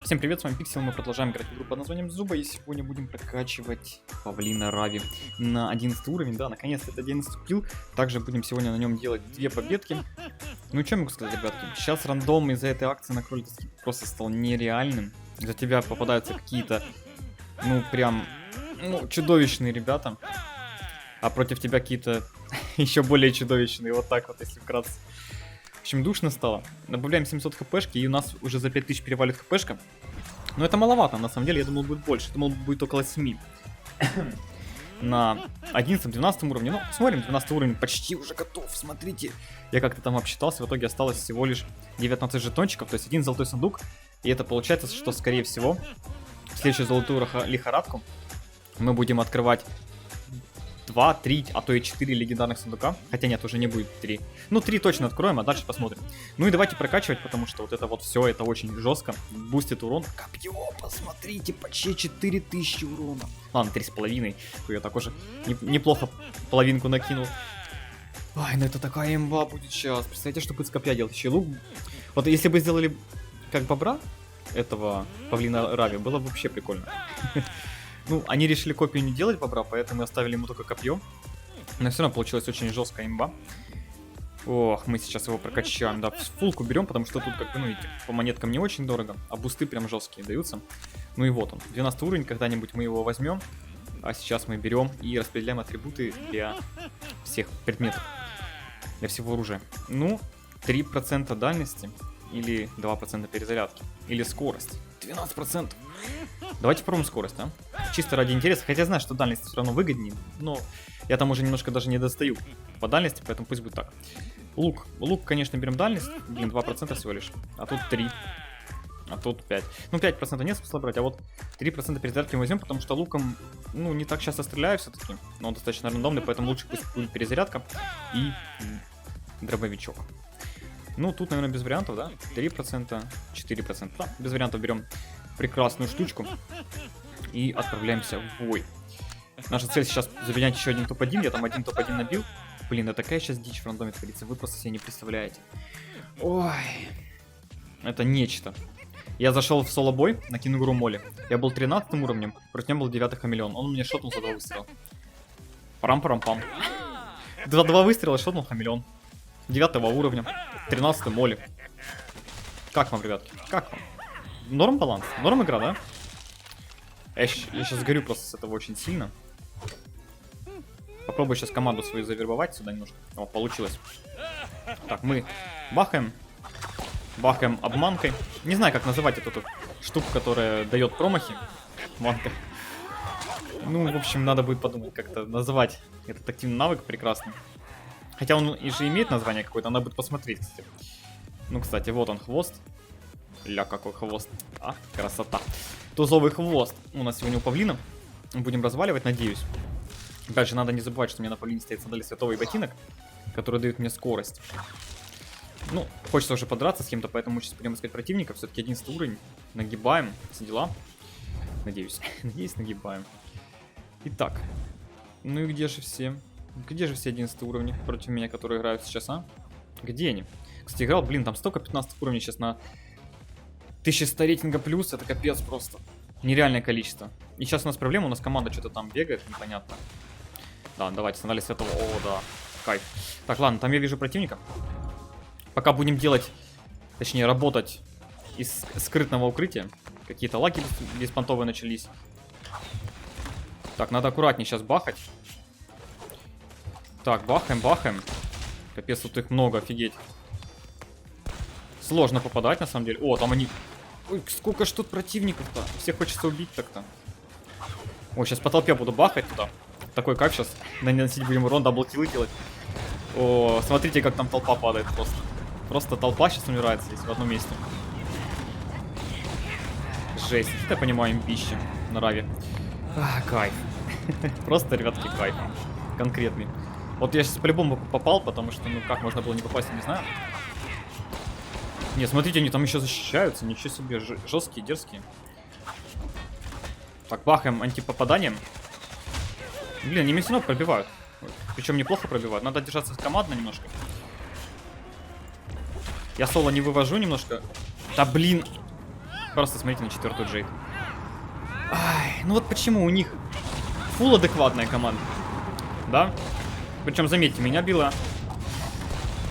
Всем привет, с вами Пиксел, мы продолжаем играть в игру под названием Зуба, и сегодня будем прокачивать Павлина Рави на 11 уровень, да, наконец-то этот день наступил. Также будем сегодня на нем делать 2 победки. Ну, что могу сказать, ребятки, сейчас рандом из-за этой акции на кролика просто стал нереальным. За тебя попадаются какие-то, ну, прям, чудовищные ребята, а против тебя какие-то еще более чудовищные, вот так вот, если вкратце. В общем, душно стало. Добавляем 700 хпшки, и у нас уже за 5000 перевалит хпшка. Но это маловато, на самом деле, я думал, будет больше. Думал, будет около 7. На 11-12 уровне. Ну, смотрим, 12 уровень почти уже готов, смотрите. Я как-то там обсчитался, в итоге осталось всего лишь 19 жетончиков, то есть один золотой сундук. И это получается, что, скорее всего, в следующую золотую лихорадку мы будем открывать 2, 3, а то и 4 легендарных сундука. Хотя нет, уже не будет 3. Ну, 3 точно откроем, а дальше посмотрим. Ну и давайте прокачивать, потому что вот это вот все, это очень жестко. Бустит урон. Копье, посмотрите, почти 4000 урона. Ладно, 3,5. Я так уже неплохо половинку накинул. Ай, ну это такая имба будет сейчас. Представляете, что будет с копья делать? Еще лук. Вот если бы сделали как бобра этого Павлина Рави, было бы вообще прикольно. Ну, они решили копию не делать бобра, поэтому оставили ему только копье. Но все равно получилась очень жесткая имба. Ох, мы сейчас его прокачаем, да, фулку берем, потому что тут, как бы, ну, видите, по монеткам не очень дорого, а бусты прям жесткие даются. Ну и вот он, 12 уровень, когда-нибудь мы его возьмем. А сейчас мы берем и распределяем атрибуты для всех предметов, для всего оружия. Ну, 3% дальности или 2% перезарядки, или скорость. 12%. Давайте попробуем скорость, а? Чисто ради интереса, хотя я знаю, что дальность все равно выгоднее, но я там уже немножко даже не достаю по дальности, поэтому пусть будет так. Лук, конечно, берем дальность, блин, 2% всего лишь, а тут 3, а тут 5. Ну, 5% нет смысла брать, а вот 3% перезарядки мы возьмем, потому что луком, ну, не так часто стреляю все-таки, но он достаточно рандомный, поэтому лучше пусть будет перезарядка и дробовичок. Ну, тут, наверное, без вариантов, да? 3%, 4%. Да, без вариантов берем прекрасную штучку и отправляемся в бой. Наша цель сейчас забинять еще один топ-1. Я там один топ-1 набил. Блин, это такая сейчас дичь в рандоме творится. Вы просто себе не представляете. Ой. Это нечто. Я зашел в соло-бой на кенгуру Молли. Я был 13 уровнем, против него был 9 хамелеон. Он мне шотнул за 2 выстрела. Парам-парам-пам. 2 выстрела шотнул хамелеон. 9 уровня, 13 Молли. Как вам, ребятки? Как вам? Норм баланс? Норм игра, да? Я сейчас горю просто с этого очень сильно. Попробую сейчас команду свою завербовать сюда немножко. О, получилось. Так, мы бахаем. Бахаем обманкой. Не знаю, как называть эту штуку, которая дает промахи. Обманка. Ну, в общем, надо будет подумать, как-то называть этот активный навык прекрасный. Хотя он и же имеет название какое-то, надо будет посмотреть, кстати. Ну, кстати, вот он, хвост. Ля, какой хвост. А, красота. Тузовый хвост у нас сегодня у павлина. Будем разваливать, надеюсь. Дальше надо не забывать, что у меня на павлине стоит сандали святого и ботинок, которые дают мне скорость. Ну, хочется уже подраться с кем-то, поэтому сейчас будем искать противника. Все-таки 11 уровень. Нагибаем. Все дела. Надеюсь. Надеюсь, нагибаем. Итак. Ну и где же все? Где же все 11 уровни против меня, которые играют сейчас, а? Где они? Кстати, играл, блин, там столько 15 уровней сейчас на 1100 рейтинга плюс, это капец просто. Нереальное количество. И сейчас у нас проблема, у нас команда что-то там бегает, непонятно. Да, давайте, сандали святого, о, да, кайф. Так, ладно, там я вижу противника. Пока будем делать, точнее, работать из скрытного укрытия. Какие-то лаги беспонтовые начались. Так, надо аккуратнее сейчас бахать. Так, бахаем. Капец, тут их много, офигеть. Сложно попадать, на самом деле. О, там они... Ой, сколько ж тут противников-то. Всех хочется убить так-то. О, сейчас по толпе буду бахать туда. Такой кайф сейчас. Наносить будем урон, даблкиллы делать. О, смотрите, как там толпа падает просто. Просто толпа сейчас умирает здесь, в одном месте. Жесть. Я понимаю, имбище на Рави. Кайф. Просто, ребятки, кайф. Конкретный. Вот я сейчас по-любому попал, потому что, ну, как можно было не попасть, я не знаю. Не, смотрите, они там еще защищаются, ничего себе, жесткие, дерзкие. Так, бахаем антипопаданием. Блин, они меня все равно пробивают. Причем неплохо пробивают, надо держаться командно немножко. Я соло не вывожу немножко. Да блин. Просто смотрите на 4-ю Джейд. Ай, ну вот почему у них фул адекватная команда. Да? Причем, заметьте, меня било...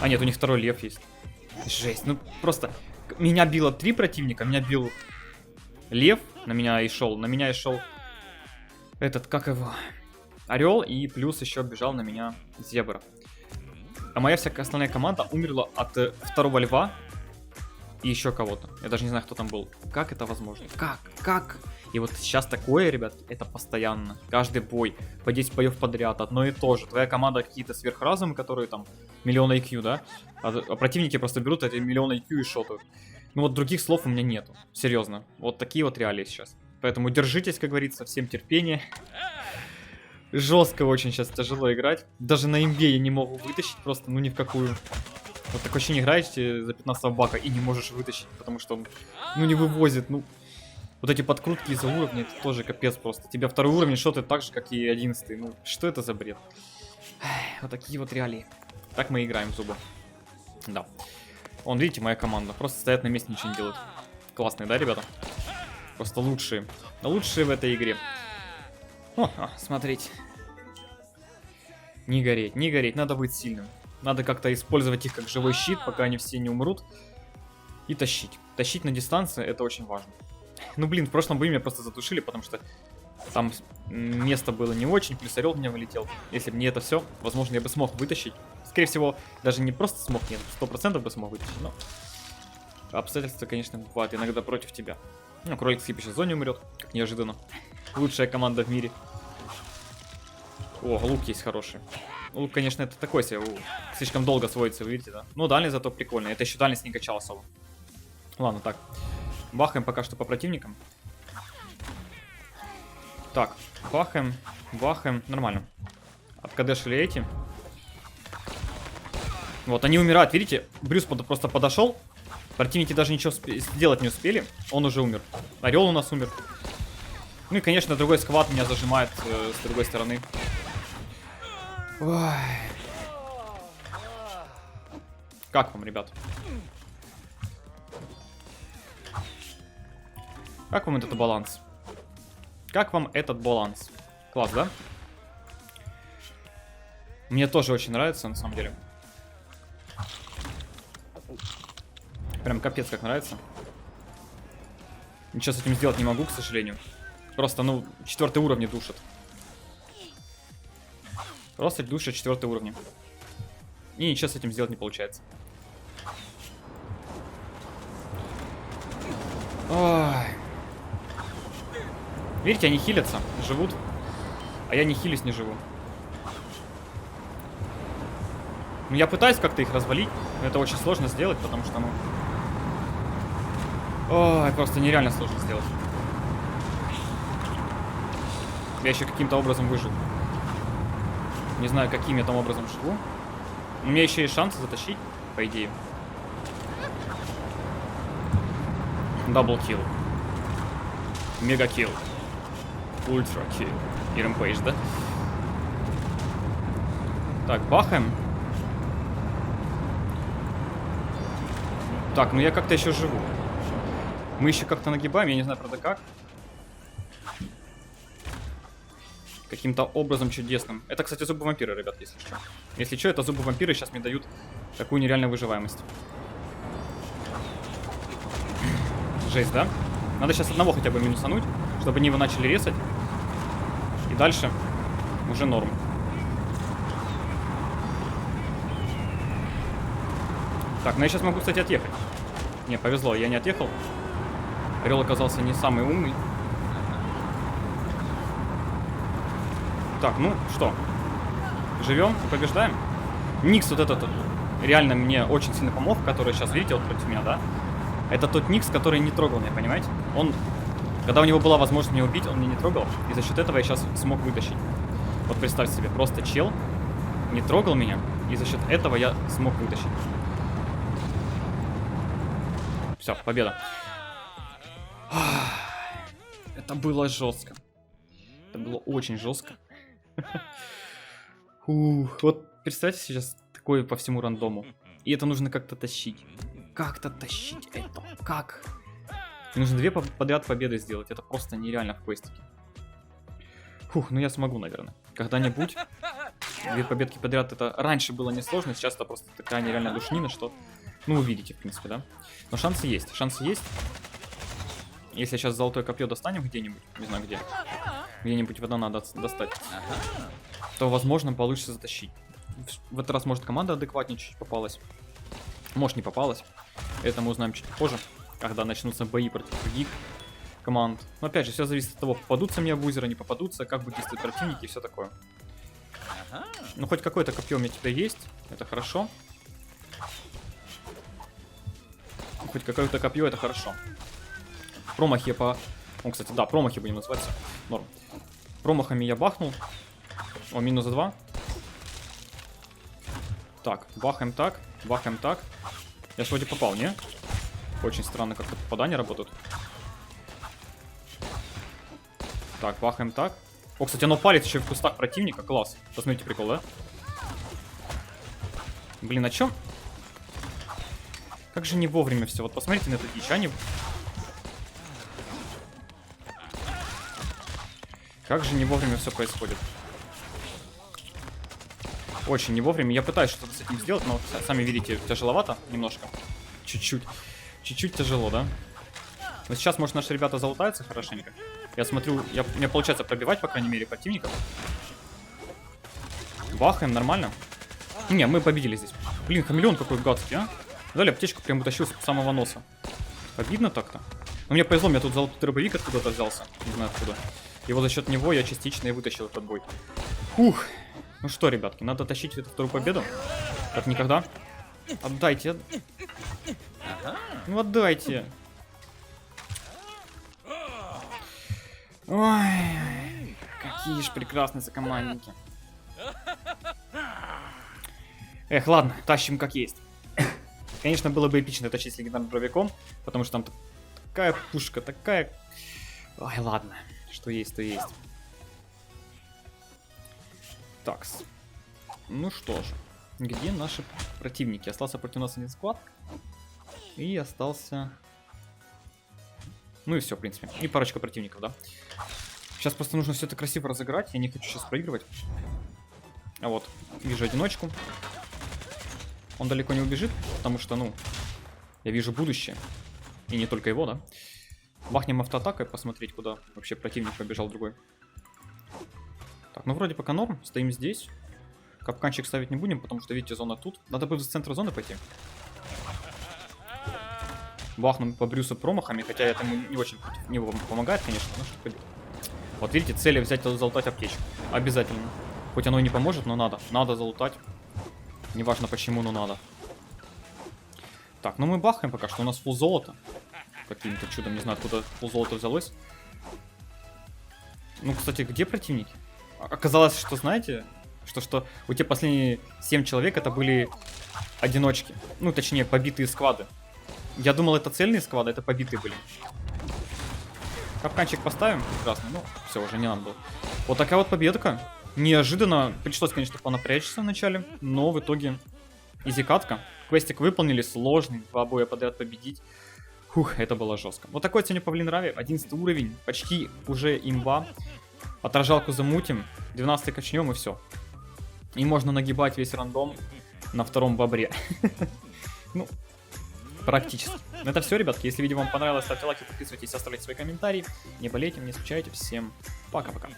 А нет, у них 2-й лев есть. Жесть, ну просто... Меня било 3 противника, меня бил лев, на меня и шел этот, как его, орел, и плюс еще бежал на меня зебра. А моя вся основная команда умерла от 2-го льва и еще кого-то. Я даже не знаю, кто там был. Как это возможно? Как? И вот сейчас такое, ребят, это постоянно. Каждый бой, по 10 боев подряд, одно и то же. Твоя команда какие-то сверхразумы, которые там миллион IQ, да? А противники просто берут эти миллион IQ и шотают. Ну вот других слов у меня нету. Серьезно. Вот такие вот реалии сейчас. Поэтому держитесь, как говорится, всем терпения. Жестко очень сейчас тяжело играть. Даже на имбе я не могу вытащить просто, ну ни в какую. Вот так вообще не играете за 15 бака и не можешь вытащить, потому что он, ну, не вывозит, ну. Вот эти подкрутки из-за уровня, это тоже капец просто. Тебя 2-й уровень шотает так же, как и 11-й. Ну, что это за бред? Вот такие вот реалии. Так мы играем в зубы. Да. Вон, видите, моя команда. Просто стоят на месте, ничего не делают. Классные, да, ребята? Просто лучшие. Лучшие в этой игре. О, смотрите. Не гореть, не гореть. Надо быть сильным. Надо как-то использовать их как живой щит, пока они все не умрут. И тащить. Тащить на дистанции, это очень важно. Ну, блин, в прошлом бою меня просто затушили, потому что там место было не очень, плюс орел в меня вылетел. Если бы не это все, возможно, я бы смог вытащить. Скорее всего, даже не просто смог, нет, 100% бы смог вытащить, но... Обстоятельства, конечно, бывают иногда против тебя. Ну, кролик в следующей зоне умрет, как неожиданно. Лучшая команда в мире. О, лук есть хороший. Лук, конечно, это такой себе, слишком долго сводится, вы видите, да? Ну, дальность зато прикольная, это еще дальность не качал особо. Ладно, так. Бахаем пока что по противникам. Так, бахаем, нормально. Откадешили эти. Вот, они умирают, видите? Брюс просто подошел. Противники даже ничего сделать не успели. Он уже умер. Орел у нас умер. Ну и, конечно, другой сквад меня зажимает с другой стороны. Ой. Как вам, ребят? Как вам этот баланс? Как вам этот баланс? Класс, да? Мне тоже очень нравится, на самом деле. Прям капец как нравится. Ничего с этим сделать не могу, к сожалению. Просто, ну, 4-й уровень душит. Просто душит 4-й уровень. И ничего с этим сделать не получается. Ой. Видите, они хилятся, живут. А я не хилюсь, не живу. Ну, я пытаюсь как-то их развалить. Но это очень сложно сделать, потому что, ну... Ой, просто нереально сложно сделать. Я еще каким-то образом выжил. Не знаю, каким я там образом живу. У меня еще есть шансы затащить, по идее. Даблкилл. Мегакилл. Ультракилл. И рэмпейдж, да? Так, бахаем. Так, ну я как-то еще живу. Мы еще как-то нагибаем, я не знаю, правда, как. Каким-то образом чудесным. Это, кстати, зубы вампира, ребят, если что. Если что, это зубы вампира сейчас мне дают такую нереальную выживаемость. Жесть, да? Надо сейчас одного хотя бы минусануть, чтобы они его начали резать. И дальше уже норм. Так, ну я сейчас могу, кстати, отъехать. Не, повезло, я не отъехал. Орел оказался не самый умный. Так, ну что? Живем и побеждаем. Никс вот этот реально мне очень сильно помог, который сейчас, видите, вот против меня, да? Это тот Никс, который не трогал меня, понимаете? Он, когда у него была возможность меня убить, он меня не трогал. И за счет этого я сейчас смог вытащить. Вот представьте себе, просто чел не трогал меня. И за счет этого я смог вытащить. Все, победа. Это было жестко. Это было очень жестко. Вот представьте сейчас такое по всему рандому. И это нужно как-то тащить. Как-то тащить это. Как? Мне нужно 2 подряд победы сделать. Это просто нереально в квестике. Фух, ну я смогу, наверное. Когда-нибудь. 2 победки подряд. Это раньше было несложно, сейчас это просто такая нереальная душнина, что... Ну, увидите, в принципе, да? Но шансы есть, шансы есть. Если сейчас золотое копье достанем где-нибудь, не знаю где, где-нибудь вода надо достать, то, возможно, получится затащить. В этот раз, может, команда адекватнее чуть попалась. Может, не попалась. Это мы узнаем чуть позже, когда начнутся бои против других команд. Но, опять же, все зависит от того, попадутся мне абузеры, не попадутся, как будут действовать противники и все такое. Ну, хоть какое-то копье у меня теперь есть, это хорошо. Хоть какое-то копье, это хорошо. Промахи по... О, кстати, да, промахи будем называться. Норм. Промахами я бахнул. О, минус 2. Так, бахаем так, бахаем так. Я же вроде попал, не? Очень странно, как попадания работают. Так, бахаем так. О, кстати, оно палит еще в кустах противника. Класс. Посмотрите, прикол, да? Блин, а чё? Как же не вовремя все. Вот посмотрите на эту дичь, они... Как же не вовремя все происходит. Очень не вовремя. Я пытаюсь что-то с этим сделать, но сами видите, тяжеловато немножко. Чуть-чуть. Чуть-чуть тяжело, да? Но сейчас, может, наши ребята залутаются хорошенько. Я смотрю, у меня получается пробивать, по крайней мере, противников. Бахаем, нормально. Не, мы победили здесь. Блин, хамелеон какой гадский, а? Дали аптечку, прям утащил с самого носа. Обидно так-то. Но мне повезло, у меня тут золотой дробовик откуда-то взялся. Не знаю откуда. И вот за счет него я частично и вытащил этот бой. Фух. Ну что, ребятки, надо тащить эту вторую победу. Как никогда. Отдайте. Ну отдайте. Ой, какие же прекрасные сокомандники. Эх, ладно, тащим как есть. Конечно, было бы эпично тащить с легендарным дробовиком, потому что там такая пушка, такая... Ой, ладно, что есть, то есть. Такс. Ну что ж, где наши противники? Остался против нас один склад. И остался... Ну и все, в принципе. И парочка противников, да. Сейчас просто нужно все это красиво разыграть. Я не хочу сейчас проигрывать. А вот, вижу одиночку. Он далеко не убежит, потому что, ну, я вижу будущее. И не только его, да. Бахнем автоатакой, посмотреть, куда вообще противник побежал другой. Так, ну вроде пока норм. Стоим здесь. Капканчик ставить не будем, потому что, видите, зона тут. Надо бы в центр зоны пойти. Бахнем по Брюсу промахами, хотя это ему не очень не помогает, конечно. Но вот видите, цели взять и залутать аптечку. Обязательно. Хоть оно и не поможет, но надо. Надо залутать. Неважно почему, но надо. Так, ну мы бахаем пока что. У нас фулл золото. Каким-то чудом, не знаю, откуда фулл золото взялось. Ну, кстати, где противники? Оказалось, что, знаете, что у тех последние 7 человек это были одиночки. Ну, точнее, побитые сквады. Я думал, это цельные сквады, это побитые были. Капканчик поставим. Прекрасно. Ну, все, уже не надо было. Вот такая вот победка. Неожиданно. Пришлось, конечно, понапрячься вначале, но в итоге изи-катка. Квестик выполнили, сложный. 2 боя подряд победить. Фух, это было жестко. Вот такой сегодня Павлин Рави. 11 уровень. Почти уже имба. Отражалку замутим. 12 качнем и все. И можно нагибать весь рандом на втором бобре. Ну, практически. Это все, ребятки. Если видео вам понравилось, ставьте лайки, подписывайтесь, оставляйте свои комментарии. Не болейте, не скучайте. Всем пока-пока.